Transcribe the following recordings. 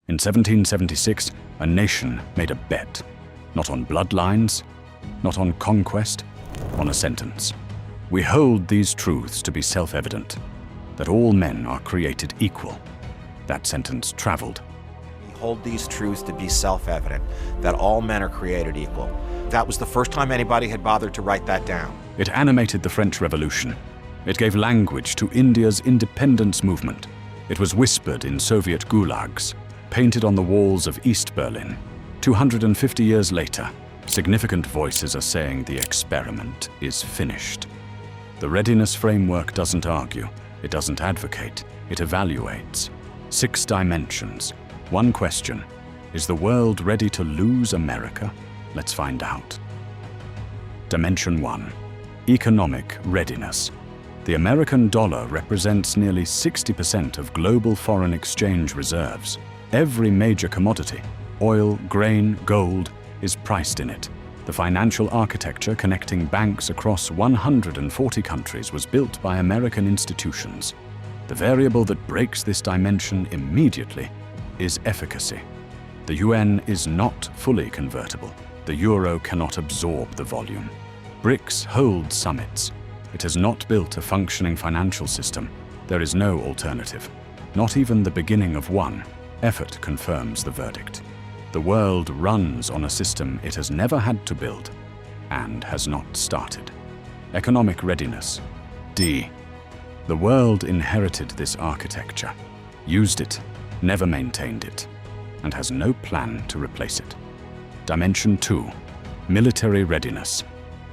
In 1776, a nation made a bet, not on bloodlines, not on conquest, on a sentence. We hold these truths to be self-evident, that all men are created equal. That sentence traveled. We hold these truths to be self-evident, that all men are created equal. That was the first time anybody had bothered to write that down. It animated the French Revolution. It gave language to India's independence movement. It was whispered in Soviet gulags, painted on the walls of East Berlin. 250 years later, significant voices are saying the experiment is finished. The readiness framework doesn't argue, it doesn't advocate, it evaluates. 6 dimensions. One question: is the world ready to lose America? Let's find out. Dimension 1. Economic readiness. The American dollar represents nearly 60% of global foreign exchange reserves. Every major commodity, oil, grain, gold, is priced in it. The financial architecture connecting banks across 140 countries was built by American institutions. The variable that breaks this dimension immediately is efficacy. The yuan is not fully convertible. The euro cannot absorb the volume. BRICS holds summits. It has not built a functioning financial system. There is no alternative, not even the beginning of one. Effort confirms the verdict. The world runs on a system it has never had to build and has not started. Economic readiness. D. The world inherited this architecture, used it, never maintained it, and has no plan to replace it. Dimension 2. Military readiness.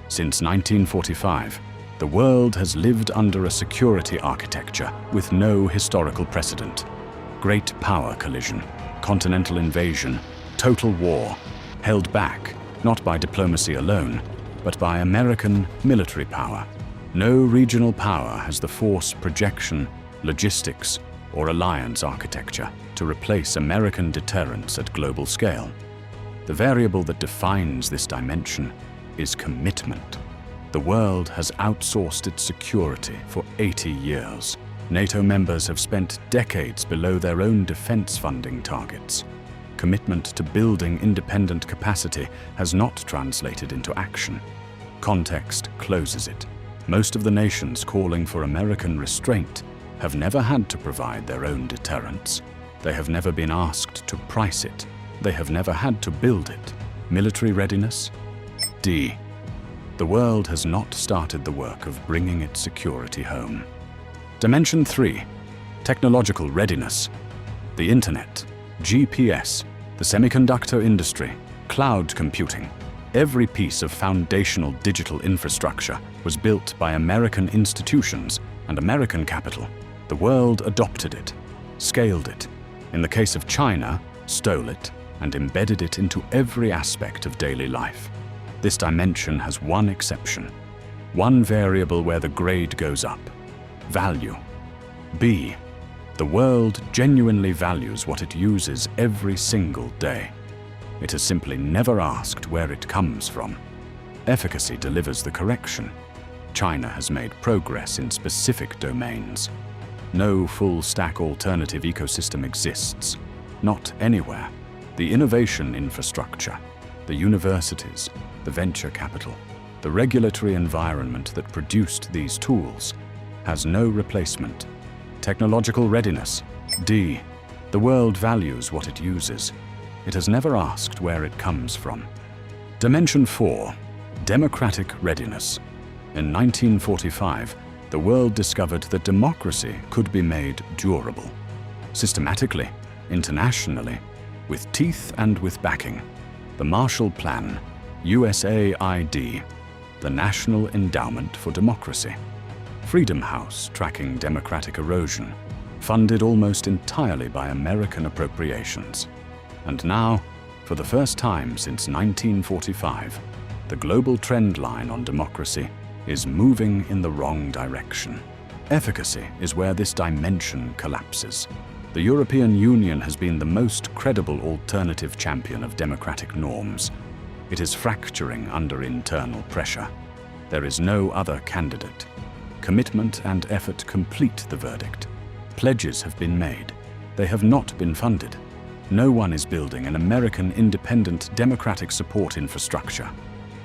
Since 1945, the world has lived under a security architecture with no historical precedent. Great power collision, continental invasion, total war, held back not by diplomacy alone, but by American military power. No regional power has the force projection, logistics, or alliance architecture to replace American deterrence at global scale. The variable that defines this dimension is commitment. The world has outsourced its security for 80 years. NATO members have spent decades below their own defense funding targets. Commitment to building independent capacity has not translated into action. Context closes it. Most of the nations calling for American restraint have never had to provide their own deterrence. They have never been asked to price it. They have never had to build it. Military readiness? D. The world has not started the work of bringing its security home. Dimension 3. Technological readiness. The internet, GPS, the semiconductor industry, cloud computing. Every piece of foundational digital infrastructure was built by American institutions and American capital. The world adopted it, scaled it. In the case of China, stole it and embedded it into every aspect of daily life. This dimension has one exception, one variable where the grade goes up: value. B. The world genuinely values what it uses every single day. It has simply never asked where it comes from. Efficacy delivers the correction. China has made progress in specific domains. No full-stack alternative ecosystem exists. Not anywhere. The innovation infrastructure, the universities, the venture capital, the regulatory environment that produced these tools has no replacement. Technological readiness. D. The world values what it uses. It has never asked where it comes from. Dimension 4. Democratic readiness. In 1945, the world discovered that democracy could be made durable. Systematically, internationally, with teeth and with backing. The Marshall Plan, USAID, the National Endowment for Democracy. Freedom House tracking democratic erosion, funded almost entirely by American appropriations. And now, for the first time since 1945, the global trend line on democracy is moving in the wrong direction. Efficacy is where this dimension collapses. The European Union has been the most credible alternative champion of democratic norms. It is fracturing under internal pressure. There is no other candidate. Commitment and effort complete the verdict. Pledges have been made. They have not been funded. No one is building an American independent democratic support infrastructure.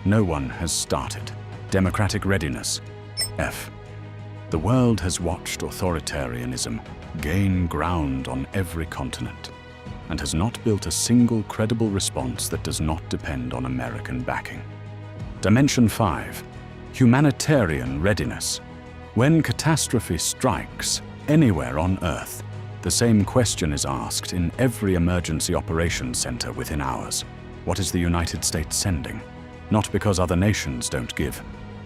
No one has started. Democratic readiness. F. The world has watched authoritarianism gain ground on every continent and has not built a single credible response that does not depend on American backing. Dimension 5. Humanitarian readiness. When catastrophe strikes anywhere on Earth, the same question is asked in every emergency operations center within hours. What is the United States sending? Not because other nations don't give,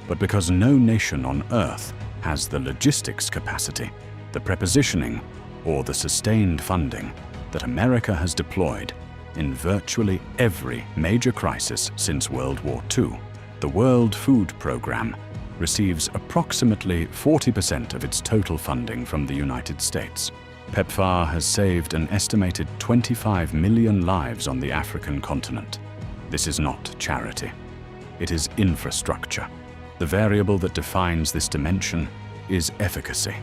but because no nation on Earth has the logistics capacity, the prepositioning, or the sustained funding that America has deployed in virtually every major crisis since World War II. The World Food Programme receives approximately 40% of its total funding from the United States. PEPFAR has saved an estimated 25 million lives on the African continent. This is not charity. It is infrastructure. The variable that defines this dimension is efficacy.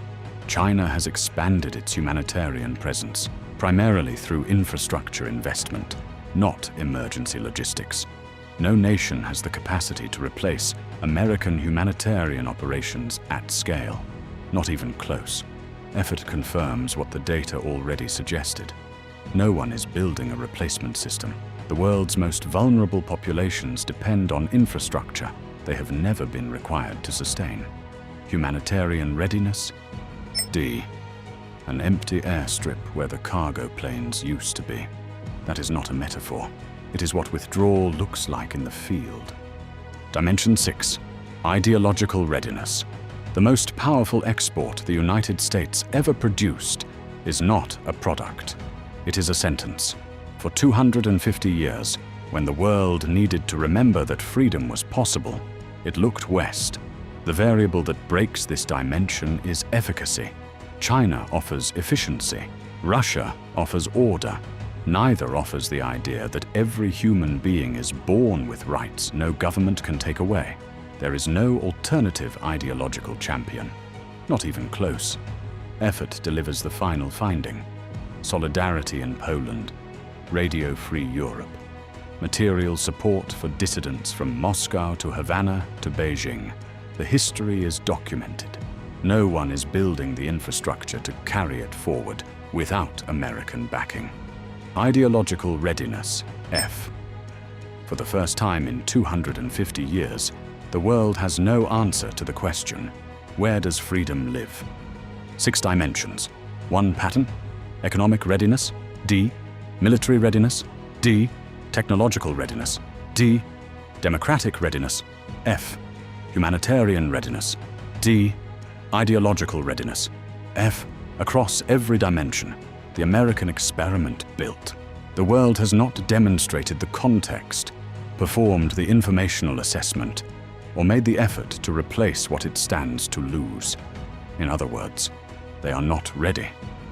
China has expanded its humanitarian presence, primarily through infrastructure investment, not emergency logistics. No nation has the capacity to replace American humanitarian operations at scale, not even close. Effort confirms what the data already suggested. No one is building a replacement system. The world's most vulnerable populations depend on infrastructure they have never been required to sustain. Humanitarian readiness. D. An empty airstrip where the cargo planes used to be. That is not a metaphor. It is what withdrawal looks like in the field. Dimension 6. Ideological readiness. The most powerful export the United States ever produced is not a product. It is a sentence. For 250 years, when the world needed to remember that freedom was possible, it looked west. The variable that breaks this dimension is efficacy. China offers efficiency. Russia offers order. Neither offers the idea that every human being is born with rights no government can take away. There is no alternative ideological champion, not even close. Effort delivers the final finding. Solidarity in Poland. Radio-free Europe. Material support for dissidents from Moscow to Havana to Beijing. The history is documented. No one is building the infrastructure to carry it forward without American backing. Ideological readiness. F. For the first time in 250 years, the world has no answer to the question, where does freedom live? 6 dimensions. 1 pattern. Economic readiness. D. Military readiness. D. Technological readiness. D. Democratic readiness. F. Humanitarian readiness. D. Ideological readiness. F. Across every dimension, the American experiment built. The world has not demonstrated the context, performed the informational assessment, or made the effort to replace what it stands to lose. In other words, they are not ready.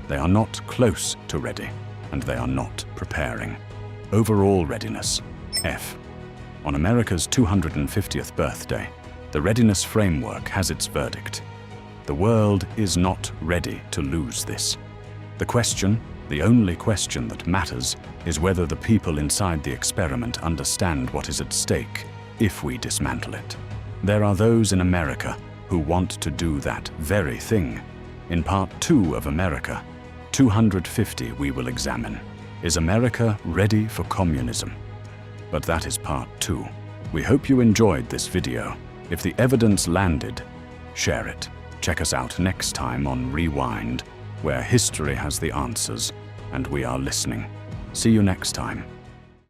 They are not close to ready, and they are not preparing. Overall readiness. F. On America's 250th birthday, the readiness framework has its verdict. The world is not ready to lose this. The question, the only question that matters, is whether the people inside the experiment understand what is at stake if we dismantle it. There are those in America who want to do that very thing. In Part 2 of America, 250 we will examine. Is America ready for communism? But that is Part 2. We hope you enjoyed this video. If the evidence landed, share it. Check us out next time on Rewind, where history has the answers and we are listening. See you next time.